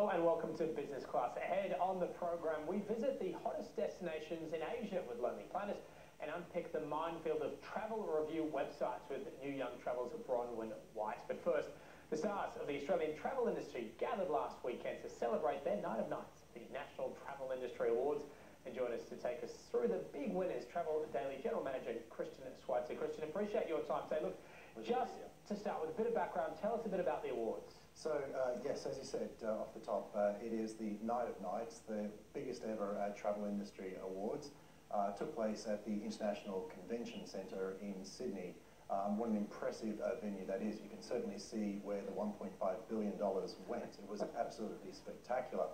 Hello and welcome to Business Class. Ahead on the program, we visit the hottest destinations in Asia with Lonely Planet and unpick the minefield of travel review websites with new young travels Bronwyn White. But first, the stars of the Australian travel industry gathered last weekend to celebrate their night of nights, the National Travel Industry Awards. And join us to take us through the big winners, Travel Daily General Manager Schweitzer. Christian, appreciate your time today. Look, just to start with a bit of background, tell us a bit about the awards. So, yes, as you said off the top, it is the Night of Nights, the biggest ever travel industry awards. Took place at the International Convention Centre in Sydney. What an impressive venue that is. You can certainly see where the $1.5 billion went. It was absolutely spectacular.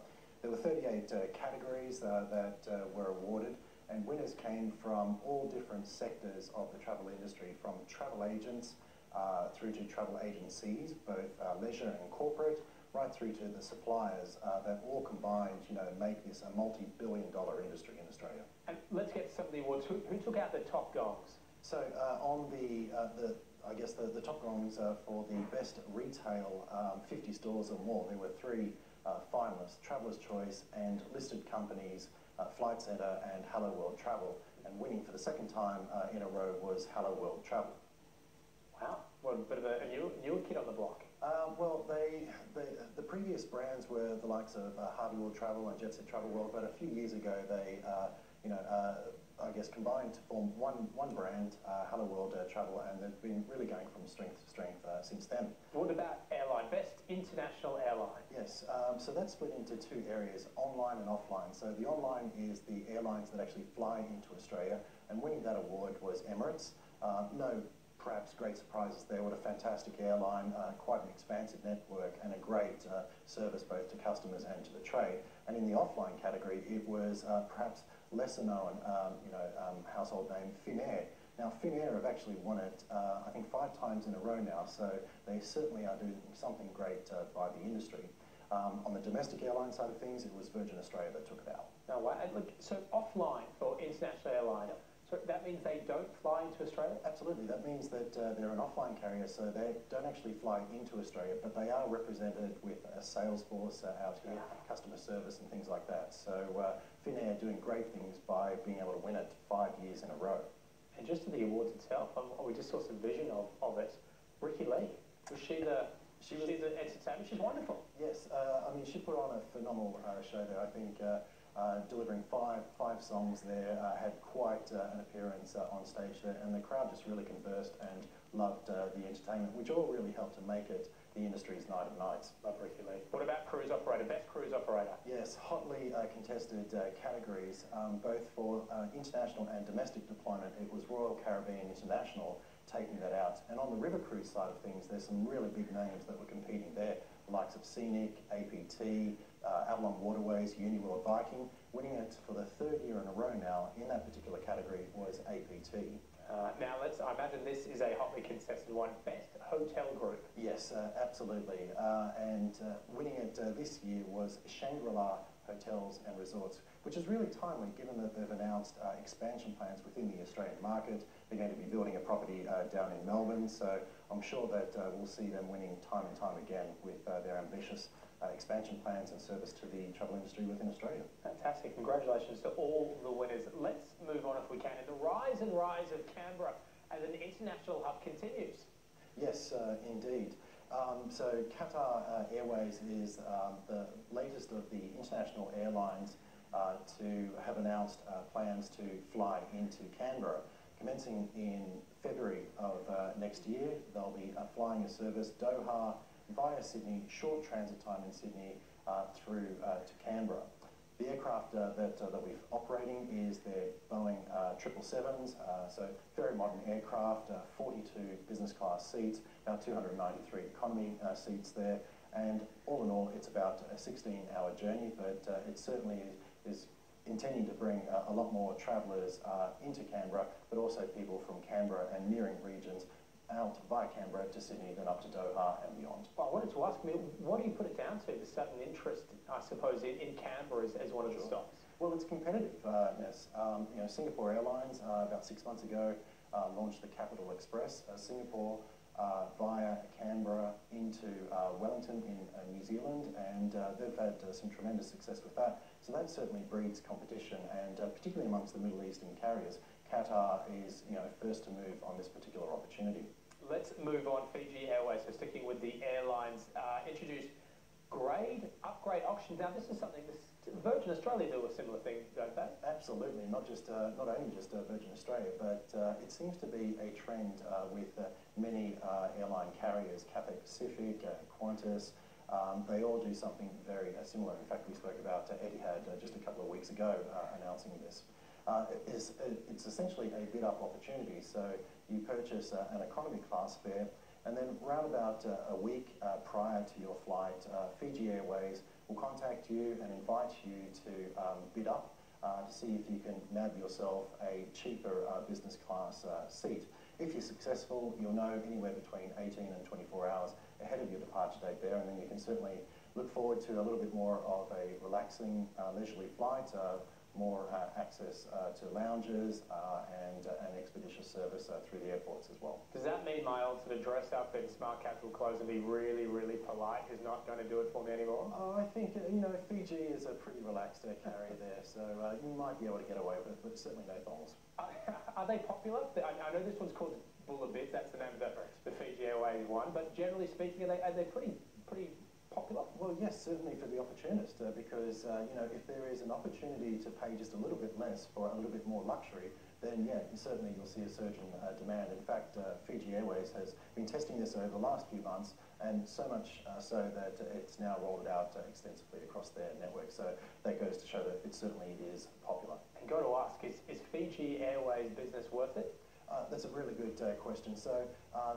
There were 38 categories that were awarded, and winners came from all different sectors of the travel industry, from travel agents through to travel agencies, both leisure and corporate, right through to the suppliers that all combined, make this a multi-billion-dollar industry in Australia. And let's get some of the awards. Who took out the top gongs? So on the top gongs for the best retail 50 stores or more, there were three finalists: Traveller's Choice and listed companies Flight Centre and Hello World Travel. And winning for the second time in a row was Hello World Travel. Wow, what a bit of a newer kid on the block. Well, the previous brands were the likes of Harvey World Travel and Jet Set Travel World, but a few years ago they, combined to form one brand, Hello World Travel, and they've been really going from strength to strength since then. What about airline? Best international airline? Yes, so that's split into two areas, online and offline. So the online is the airlines that actually fly into Australia, and winning that award was Emirates. Perhaps great surprises there. What a fantastic airline, quite an expansive network and a great service both to customers and to the trade. And in the offline category, it was perhaps lesser known, household name, Finnair. Now, Finnair have actually won it, I think, 5 times in a row now, so they certainly are doing something great by the industry. On the domestic airline side of things, it was Virgin Australia that took it out. Now, look, so offline for international airline, so that means they don't fly into Australia? Absolutely. That means that they're an offline carrier, so they don't actually fly into Australia, but they are represented with a sales force out here, customer service and things like that. So Finnair doing great things by being able to win it 5 years in a row. And just to the awards itself, we just saw some vision of it. Ricky Lee, was she the entertainment? She's wonderful. Yes, she put on a phenomenal show there. I think delivering five songs there, had quite an appearance on stage there, and the crowd just really conversed and loved the entertainment, which all really helped to make it the industry's Night of Nights. Love Ricky Lee. What about cruise operator? Best cruise operator? Yes, hotly contested categories, both for international and domestic deployment. It was Royal Caribbean International taking that out. And on the river cruise side of things, there's some really big names that were competing there, the likes of Scenic, APT, Avalon Waterways, Uniworld Viking. Winning it for the 3rd year in a row now in that particular category was APT. Now, I imagine this is a hotly contested one. Best hotel group? Yes, absolutely. And winning it this year was Shangri-La Hotels and Resorts, which is really timely given that they've announced expansion plans within the Australian market. They're going to be building a property down in Melbourne, so I'm sure that we'll see them winning time and time again with their ambitious expansion plans and service to the travel industry within Australia. Fantastic. Congratulations to all the winners. Let's move on if we can. And the rise and rise of Canberra as an international hub continues. Yes, indeed. So Qatar Airways is the latest of the international airlines to have announced plans to fly into Canberra. Commencing in February of next year, they'll be flying a service Doha via Sydney, short transit time in Sydney through to Canberra. The aircraft that we're operating is their Boeing 777s, so very modern aircraft, 42 business class seats, about 293 economy seats there, and all in all it's about a 16-hour journey, but it certainly is intending to bring a lot more travellers into Canberra, but also people from Canberra and nearing regions out via Canberra to Sydney, then up to Doha and beyond. Well, I wanted to ask, what do you put it down to, the sudden interest, I suppose, in Canberra as one of the stops? Well, it's competitiveness. Singapore Airlines, about 6 months ago, launched the Capital Express, Singapore via Canberra into to Wellington in New Zealand, and they've had some tremendous success with that. So that certainly breeds competition, and particularly amongst the Middle Eastern carriers, Qatar is first to move on this particular opportunity. Let's move on. Fiji Airways, so sticking with the airlines, introduced upgrade auctions. Now this is something Virgin Australia do a similar thing, don't they? Absolutely, not only just Virgin Australia, but it seems to be a trend with many airline carriers, Cathay Pacific, Qantas. They all do something very similar. In fact, we spoke about Etihad just a couple of weeks ago announcing this. It's essentially a bid-up opportunity. So you purchase an economy class fare, and then round about a week prior to your flight, Fiji Airways will contact you and invite you to bid up to see if you can nab yourself a cheaper business class seat. If you're successful, you'll know anywhere between 18 and 24 hours ahead of your departure date there, and then you can certainly look forward to a little bit more of a relaxing, leisurely flight, more access to lounges and an expeditious service through the airports as well. Does that mean my old sort of dress up in smart casual clothes and be really, really polite is not going to do it for me anymore? Oh, I think, Fiji is a pretty relaxed carrier there, so you might be able to get away with it, but certainly no thongs. Are they popular? I know this one's called Bulla Bits, that's the name of the Fiji Airways one, but generally speaking, are they pretty popular? Well, yes, certainly for the opportunist, because if there is an opportunity to pay just a little bit less for a little bit more luxury, then yeah, certainly you'll see a surge in demand. In fact, Fiji Airways has been testing this over the last few months, and so much so that it's now rolled out extensively across their network. So that goes to show that it certainly is popular. And got to ask, is Fiji Airways business worth it? That's a really good question. So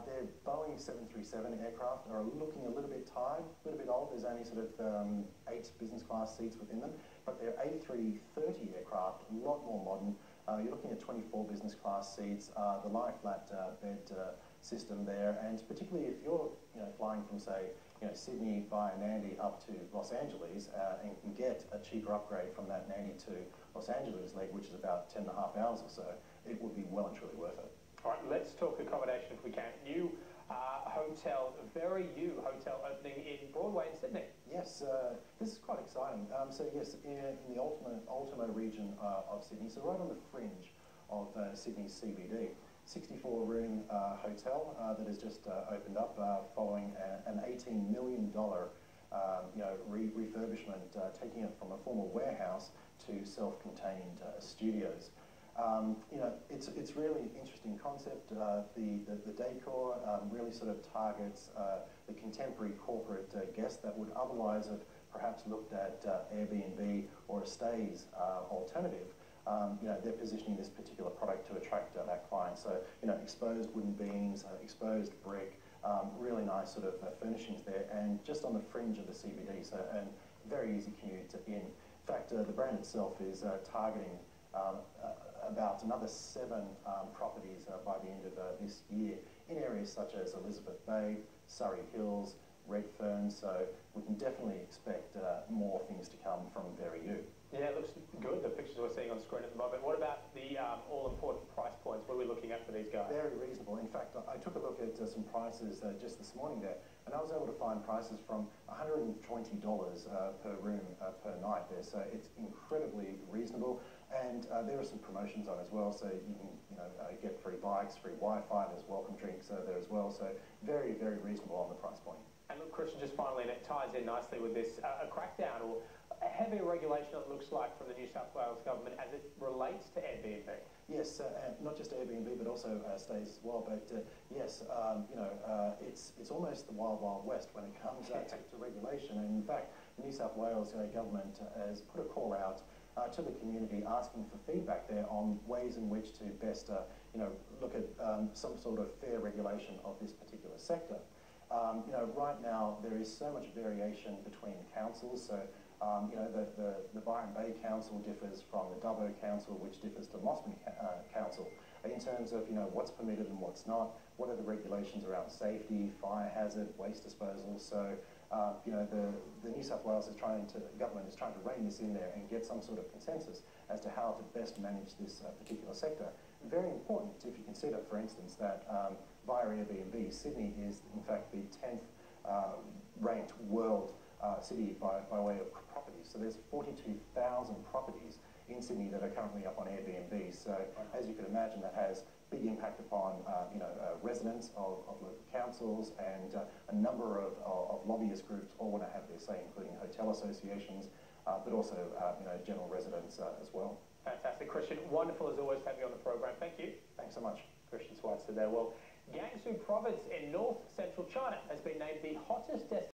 their Boeing 737 aircraft are looking a little bit tired, a little bit old. There's only sort of 8 business class seats within them. But their A330 aircraft, a lot more modern. You're looking at 24 business class seats, the lie flat bed system there, and particularly if you're flying from, say, Sydney via Nandi up to Los Angeles and can get a cheaper upgrade from that Nandi to Los Angeles leg, which is about 10.5 hours or so, it would be well and truly worth it. All right, let's talk accommodation if we can. New hotel, Veriu hotel opening in Broadway in Sydney. Yes, this is quite exciting. So yes, in the Ultimo region of Sydney, so right on the fringe of Sydney's CBD, 64-room hotel that has just opened up following an $18 million refurbishment, taking it from a former warehouse to self-contained studios. It's really interesting concept. The decor really sort of targets the contemporary corporate guest that would otherwise have perhaps looked at Airbnb or a Stayz alternative. They're positioning this particular product to attract that client. So, exposed wooden beams, exposed brick, really nice sort of furnishings there, and just on the fringe of the CBD, so, and very easy commute in. In fact, the brand itself is targeting about another 7 properties by the end of this year in areas such as Elizabeth Bay, Surrey Hills, Redfern, so we can definitely expect more things to come from Veriu. Yeah, it looks good, the pictures we're seeing on screen at the moment. What about the all-important price points? What are we looking at for these guys? Very reasonable. In fact, I took a look at some prices just this morning there, and I was able to find prices from $120 per room per night there, so it's incredibly reasonable. And there are some promotions on as well, so you can get free bikes, free Wi-Fi, there's welcome drinks there as well, so very, very reasonable on the price point. And look, Christian, just finally, and it ties in nicely with this, a crackdown or a heavier regulation, it looks like, from the New South Wales government as it relates to Airbnb. Yes, not just Airbnb, but also Stayz as well. But yes, it's almost the wild, wild west when it comes to regulation. And in fact, the New South Wales government has put a call out to the community asking for feedback there on ways in which to best look at some sort of fair regulation of this particular sector. Right now there is so much variation between councils. So the Byron Bay Council differs from the Dubbo Council, which differs to Mosman Council in terms of what's permitted and what's not. What are the regulations around safety, fire hazard, waste disposal? So the New South Wales government is trying to rein this in there and get some sort of consensus as to how to best manage this particular sector. Very important if you consider, for instance, that via Airbnb, Sydney is in fact the 10th ranked world city by way of properties. So there's 42,000 properties in Sydney that are currently up on Airbnb. So as you can imagine, that has big impact upon residents of local councils, and a number of lobbyist groups all want to have their say, including hotel associations, but also general residents as well. Fantastic, Christian. Wonderful as always to have you on the program. Thank you. Thanks so much. Christian Schweitzer there. Well, Gansu province in north central China has been named the hottest destination